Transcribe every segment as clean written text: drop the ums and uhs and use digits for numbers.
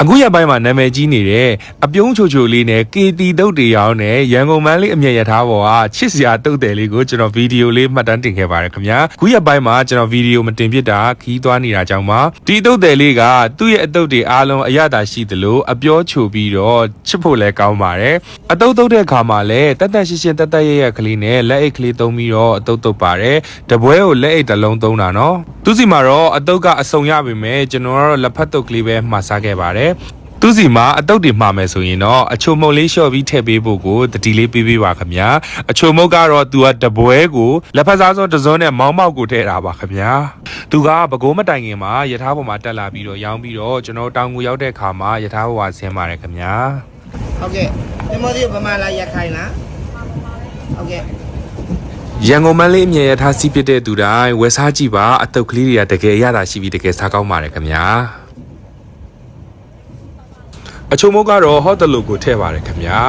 အခုရပိုင်းမှာနာမည်ကြီးနေတဲ့အပြုံးချိုချိုလေးနဲ့ KT တုတ်တွေရောင်းတဲ့ရန်ကုန်မန်းလေးအမြင့်ရထားပေါ်ကချစ်စရာတုတ်တယ်လေးကိုကျွန်တော်ဗီဒီယိုလေးမှတ်တမ်းတင်ခဲ့ပါတယ်ခင်ဗျာအခုရပိုင်းမှာကျွန်တော်ဗီဒီယိုမတင်ဖြစ်တာခီးသွားနေတာကြောင့်ပါဒီတုတ်တယ်လေးကသူ့ရဲ့အတုတ်တွေအားလုံးအရသာရှိသလိုအပြောချိုပြီးတော့ချစ်ဖို့လည်းကောင်းပါတယ်အတုတ်တုတ်တဲ့အခါမှာလည်းတက်တက်ရှင်းရှင်းတက်တက်ရရကလေးနဲ့လက်အိတ်ကလေးသုံးပြီးတော့အတုတ်တုတ်ပါတယ်တပွဲကိုလက်အိတ်တစ်လုံးသုံးတာနော်သူစီမှာတော့အတုတ်ကအစုံရပါမယ်ကျွန်တော်ကတော့လက်ဖက်တုတ်ကလေးပဲမှာစားခဲ့ပါတယ်သူစီမှာအတုတ်တွေမှာမယ်ဆိုရင်တော့အချိုမုတ်လေးလျှော့ပြီးထည့်ပေးဖို့ကိုတတိလေးပေးပေးပါခင်ဗျာအချိုမုတ်ကတော့သူကတပွဲကိုလက်ဖက်စားစုံတစ်စုံနဲ့မောင်းမောက်ကိုထည့်တာပါခင်ဗျာသူကပဲကိုးမတိုင်ခင်မှာယထာပေါ်မှာတက်လာပြီးတော့ရောင်းပြီးတော့ကျွန်တော်တောင်ကိုရောက်တဲ့အခါမှာယထာဘဝဆင်းပါတယ်ခင်ဗျာဟုတ်ကဲ့ဒီမိုဒီဗမာလာရက်ခိုင်လားဟုတ်ကဲ့ရန်ကုန်မန်းလေးအမြင်ရထားစီးပစ်တဲ့သူတိုင်းဝယ်စားကြည့်ပါအတုတ်ကလေးတွေကတကယ်ရတာရှိပြီးတကယ်စားကောင်းပါတယ်ခင်ဗျာအချိုမုတ်ကတော့ဟော့တလူကိုထည့်ပါတယ်ခင်ဗျာ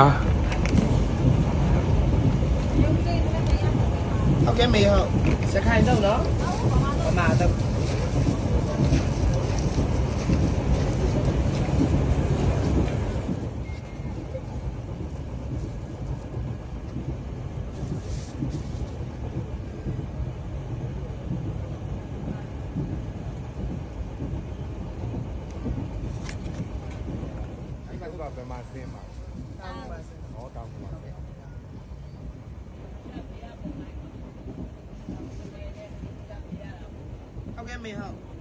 ဟုတ်ကဲ့မေဟုတ်စခိုင်တော့နော်ဗမာတော့ဘယ်မှာဆင်းမှာတောင်းပါဆင်းဟောတောင်းပါဆင်းဟုတ်ကဲ့မေဟုတ်